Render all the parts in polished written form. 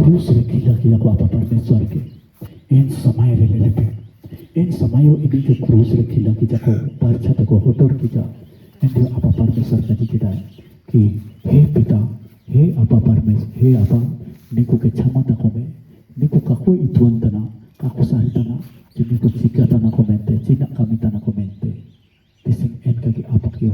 क्रूस रे खिला किया को आपा परमेश्वर के इन समय रे ले लेते इन समयों इन्हीं के क्रूस रे खिला की जाको परछत को होटोर की जा एंड आपा परमेश्वर का जी किदा कि हे पिता हे आपा परमेश्वर हे आपा निको के क्षमा तको में निको kako ituan tana kako sari tana jadi ko jika tana komente cina kami tana komente tising en kaki apa kyo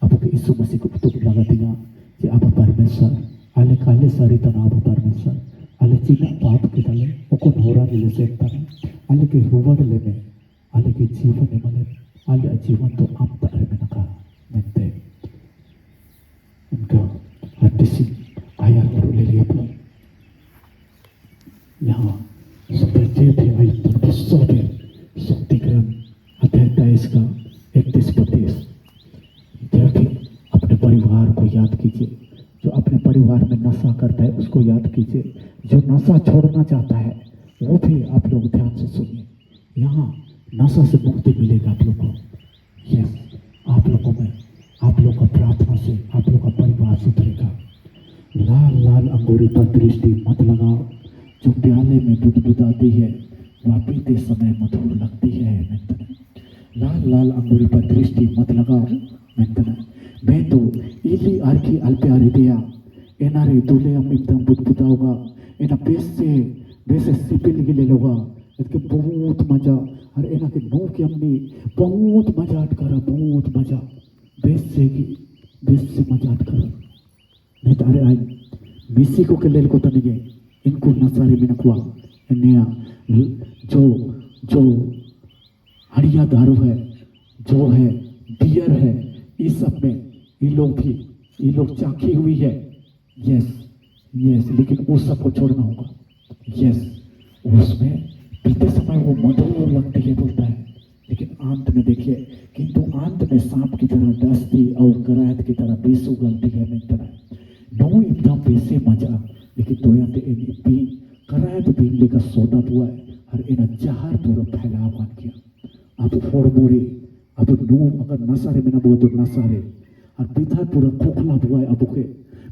apa ke isu masih ko utuk laga tinga कि आप परमेश्वर आले काले सारी तना आप परमेश्वर आले चीना पाप के तले ओको नोरा ले सेता आले के रुवड ले में आले के जीवन ने मले आले जीवन तो आप तारे में नका मेंते इनका हटिसी आया और ले लिया पर यहाँ सुपरचे थे आई तो बसोदे शक्तिकरण अध्याय 23 का 31-32 जब भी अपने परिवार को याद कीजिए जो अपने परिवार में नशा करता है उसको याद कीजिए जो नशा छोड़ना चाहता है वो भी आप लोग ध्यान से सुनिए यहाँ नशा से मुक्ति मिलेगा आप लोग को यस आप लोगों में आप लोग का प्रार्थना से आप लोग का परिवार सुधरेगा लाल लाल अंगूरी पर दृष्टि मत लगाओ जो प्याले में दूध बुदाती है वह पीते समय मधुर लगती है लाल लाल अंगूरी पर दृष्टि मत लगाओ Beto, ili arki alpearidea, enare dule amibdam budbudauga, ena bese sipil gileloga, इसके बहुत मजा और एना के नौ के हमने बहुत मजा करा बहुत मजा बेस से मजा करा नहीं तारे आए मिसी को के लेल को तनिगे इनको नसारे में नकुआ नया जो हरिया दारू है जो है बियर है इस सब में ये लोग चाखी हुई है यस लेकिन उस सबको छोड़ना होगा यस उसमें पीते समय वो मधुर लगती है बोलता है लेकिन अंत में देखिए किंतु अंत में सांप की तरह डसती और करायत की तरह बेस उगलती है मैं तरह नो एकदम बेसे मजा लेकिन तो यहाँ पे करायत बीनले का सौदा हुआ है और इन जहर पूरा फैलाव बन गया अब फोड़ मोरे अब नो अगर नसारे में ना बोल तो नसारे और पीता पूरा खोखला हुआ है अब के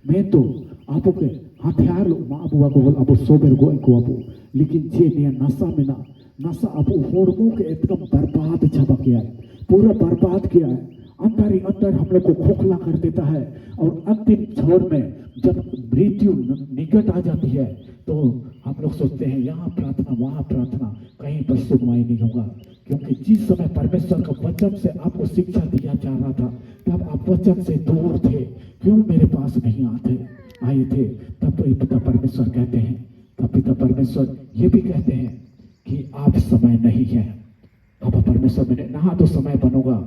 मैं तो आप के हथियार माँ बुआ को बोल अब सोबर गो को अब लेकिन जे नया नशा में ना नशा अब होड़मों के एकदम बर्बाद छपा किया है पूरा बर्बाद किया है अंदर ही अंदर हम लोग को खोखला कर देता है और अंतिम छोर में जब मृत्यु निकट आ जाती है तो हम लोग सोचते हैं यहाँ प्रार्थना वहाँ प्रार्थना कहीं पर सुनवाई नहीं होगा क्योंकि जिस समय परमेश्वर का वचन से आपको शिक्षा दिया जा रहा था तब आप वचन से दूर थे क्यों मेरे पास नहीं आए थे तब पिता परमेश्वर कहते हैं तब पिता परमेश्वर ये भी कहते हैं कि आप समय नहीं है अब परमेश्वर मैंने नहा तो समय बनोगा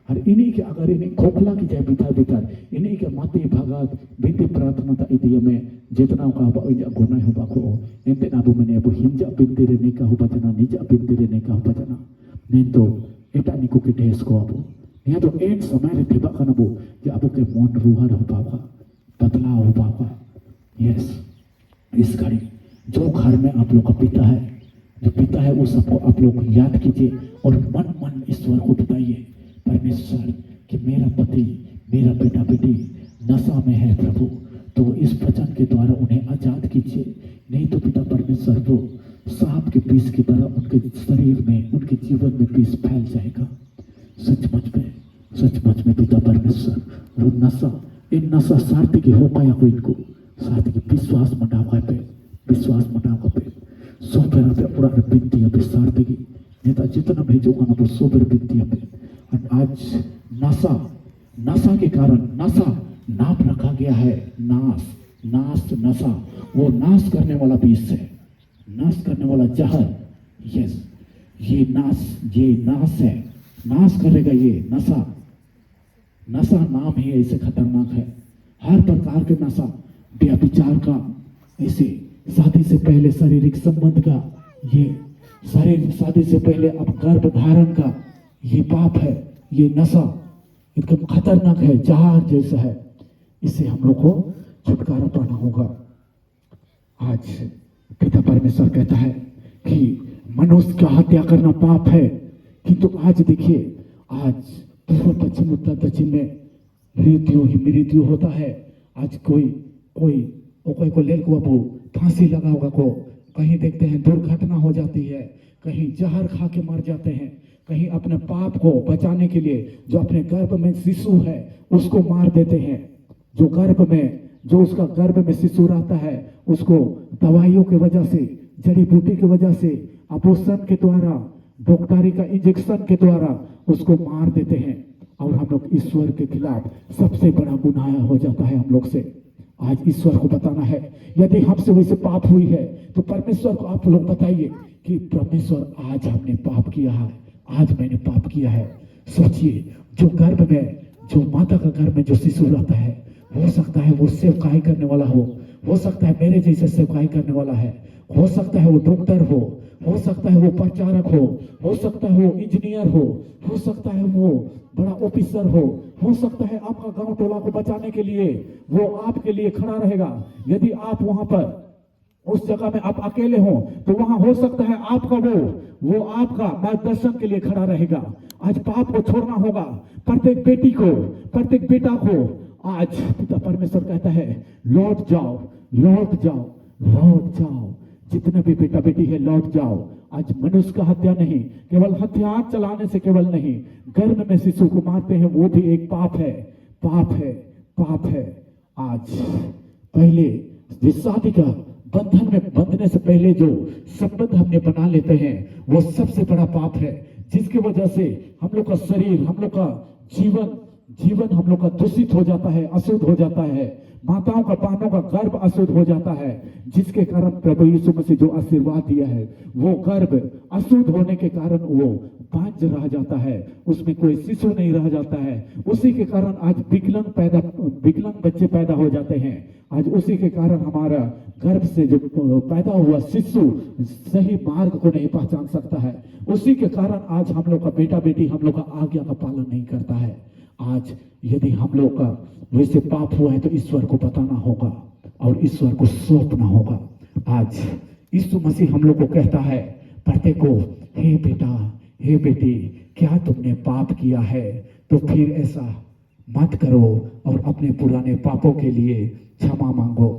और इन्हीं के अगर इन्हीं खोखला की जाए भीतर इन्हीं के माती भगत बीते प्रार्थना था इतिया में जितना का गुना हो बाको इनते नाबू मैंने अब हिंजा बिंदे रहने का हो बचना निजा बिंदे रहने का हो बचना नहीं तो एटा निको के ढेस को अब यहाँ तो एक समय रे थिबा का नबू कि अब के मन रूहर हो पावा बदलाव हो पावा यस इस घड़ी जो घर में आप लोग का पिता है जो पिता है वो सबको आप लोग याद कीजिए और मन ईश्वर को बताइए परमेश्वर कि मेरा पति मेरा बेटा बेटी नशा में है प्रभु तो इस वचन के द्वारा उन्हें आजाद कीजिए नहीं तो पिता परमेश्वर वो सांप के पीस की तरह उनके शरीर में उनके जीवन में पीस फैल जाएगा सचमुच में पिता परमेश्वर वो नशा इन नशा सार्थी की हो पाया को इनको सार्थी की विश्वास मटावा पे सो पेरा पे पूरा बिनती है सार्थी की नेता जितना भेजोगा ना वो सो पेर बिनती है और आज नशा के कारण नशा नाम रखा गया है नशा वो नाश करने वाला बीज है नाश करने वाला जहर यस ये नाश है नाश करेगा ये नशा नाम ही ऐसे खतरनाक है हर प्रकार के नशा व्यभिचार का ऐसे शादी से पहले शारीरिक संबंध का ये शादी से पहले अब गर्भ धारण का ये पाप है ये नशा एकदम खतरनाक है जहर जैसा है इससे हम लोग को छुटकारा पाना होगा आज पिता परमेश्वर कहता है कि मनुष्य का हत्या करना पाप है किंतु आज देखिए आज पूर्व पश्चिम उत्तर दक्षिण में मृत्यु होता है आज कोई को लेल को फांसी लगाओगा को, कहीं देखते हैं दुर्घटना हो जाती है, कहीं जहर खा के मर जाते हैं, कहीं अपने पाप को बचाने के लिए जो अपने गर्भ में शिशु है उसको मार देते हैं। जो उसका गर्भ में शिशु रहता है उसको दवाइयों की वजह से, जड़ी बूटी की वजह से, अबॉर्शन के द्वारा, डॉक्टरी का इंजेक्शन के द्वारा उसको मार देते हैं। और हम लोग ईश्वर के खिलाफ सबसे बड़ा गुनाह हो जाता है हम लोग से। आज ईश्वर को बताना है, यदि हमसे वैसे पाप हुई है तो परमेश्वर को आप लोग बताइए कि परमेश्वर आज हमने पाप किया है, आज मैंने पाप किया है। सोचिए, जो गर्भ में, जो माता का गर्भ में जो शिशु रहता है, हो सकता है वो सेवकाई करने वाला हो सकता है मेरे जैसे सेवकाई करने वाला है, हो सकता है वो डॉक्टर हो सकता है वो प्रचारक हो सकता है वो इंजीनियर हो सकता है वो बड़ा ऑफिसर हो सकता है आपका गांव टोला को बचाने के लिए वो आपके लिए खड़ा रहेगा। यदि आप वहां पर उस जगह में आप अकेले हो तो वहां हो सकता है आपका वो आपका मार्गदर्शन के लिए खड़ा रहेगा। आज पाप को छोड़ना होगा, प्रत्येक बेटी को, प्रत्येक बेटा को। आज पिता परमेश्वर कहता है लौट जाओ, लौट जाओ, लौट जाओ, जितने भी बेटा बेटी है लौट जाओ। आज मनुष्य का हत्या नहीं, केवल हथियार चलाने से केवल नहीं, गर्भ में शिशु को मारते हैं वो भी एक पाप है, पाप है, पाप है। आज पहले जिस शादी का बंधन में बंधने से पहले जो संबंध हमने बना लेते हैं वो सबसे बड़ा पाप है, जिसकी वजह से हम लोग का शरीर, हम लोग का जीवन हम लोग का दूषित हो जाता है, अशुद्ध हो जाता है, माताओं का, बहनों का गर्भ अशुद्ध हो जाता है, जिसके कारण प्रभु यीशु मसीह जो आशीर्वाद दिया है वो गर्भ अशुद्ध होने के कारण वो बांझ रह जाता है, उसमें कोई शिशु नहीं रह जाता है। उसी के कारण आज विकलांग बच्चे पैदा हो जाते हैं। आज उसी के कारण हमारा गर्भ से जो पैदा हुआ शिशु सही मार्ग को नहीं पहचान सकता है। उसी के कारण आज हम लोग का बेटा बेटी हम लोग का आज्ञा का पालन नहीं करता है। आज यदि हम लोग का वैसे पाप हुआ है तो ईश्वर को बताना होगा और ईश्वर को सौंपना होगा। आज यीशु मसीह हम लोग को कहता है प्रत्येक को, हे बेटा, हे बेटी, क्या तुमने पाप किया है तो फिर ऐसा मत करो और अपने पुराने पापों के लिए क्षमा मांगो।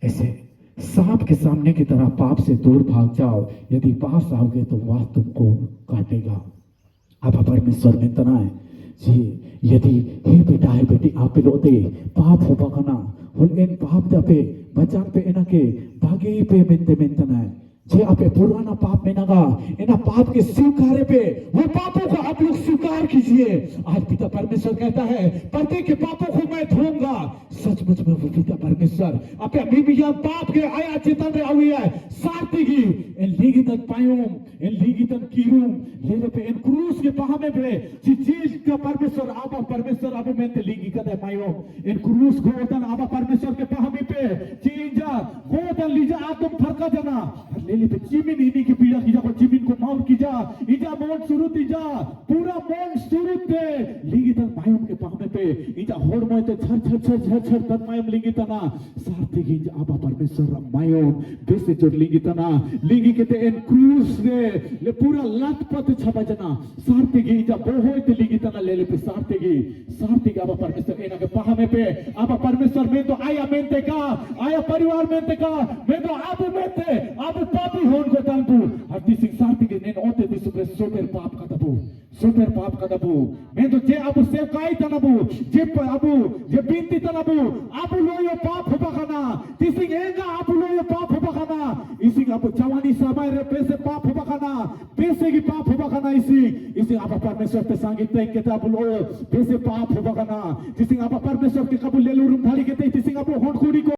ऐसे सांप के सामने की तरह पाप से दूर भाग जाओ, यदि पास आओगे तो वह तुमको काटेगा। अब परमेश्वर में तनाए जी, यदि हे बेटा, हे बेटी, आप लोटे पाप हो बकना हुन इन पाप दपे बचान पे इनके भागी पे मेंते है जे आपे पुराना पाप में नगा इन पाप के स्वीकार पे वो पापों को आप लोग स्वीकार कीजिए। आज पिता परमेश्वर कहता है प्रत्येक के पापों को मैं धोऊंगा। सचमुच में वो पिता परमेश्वर आपे बीबिया पाप के आया चेतन रे आवी है सार्तिगी इन लीगितन पायोम इन लीगितन कीरूम लेरे पे इन क्रूस के पहामे पे चीज का परमेश्वर आबा परमेश्वर आबा में ते लीगी कदे पायोम इन क्रूस गोतन आबा परमेश्वर के पहामे पे चीजा गोतन लीजा आदम फरका जना लेली पे चिमिन इनी की पीड़ा कीजा को चिमिन को माउंट कीजा इजा मोन शुरू तीजा पूरा मोन शुरू ते लीगितन पायोम के पहामे पे इजा होड़ मोय ते छर तन मायम लीगितना सार्थे गिंज आबा परमेश्वर मायोम बेसे जोर लीगितना लीगी के ते इन क्रूस रे ले पूरा लतपत छबा जना सार्थे गिंजा बोहोय ते लीगितना लेले पे सार्थे गी आबा परमेश्वर एना के पहामे पे आबा परमेश्वर में तो आया मेंते का आया परिवार मेंते का मैं तो आबू मेंते आबू पापी होन को तंतु हत्ती सिंह सार्थे गी नेन ओते दिसु पे सोपर पाप का दबू मैं तो जे आबू सेवकाई तनबू जे आबू जे बिनती तनबू आबू लोयो पाप होबा खाना तिसिंग एंगा आबू लोयो पाप होबा खाना इसिंग आबू जवानी समय रे पैसे पाप होबा खाना पैसे की पाप होबा खाना इसिंग आबा परमेश्वर पे सांगितले के आबू लो पैसे पाप होबा खाना तिसिंग आबा परमेश्वर के कबूल लेलुरुम थाली के तिसिंग आबू होंडकुड़ी को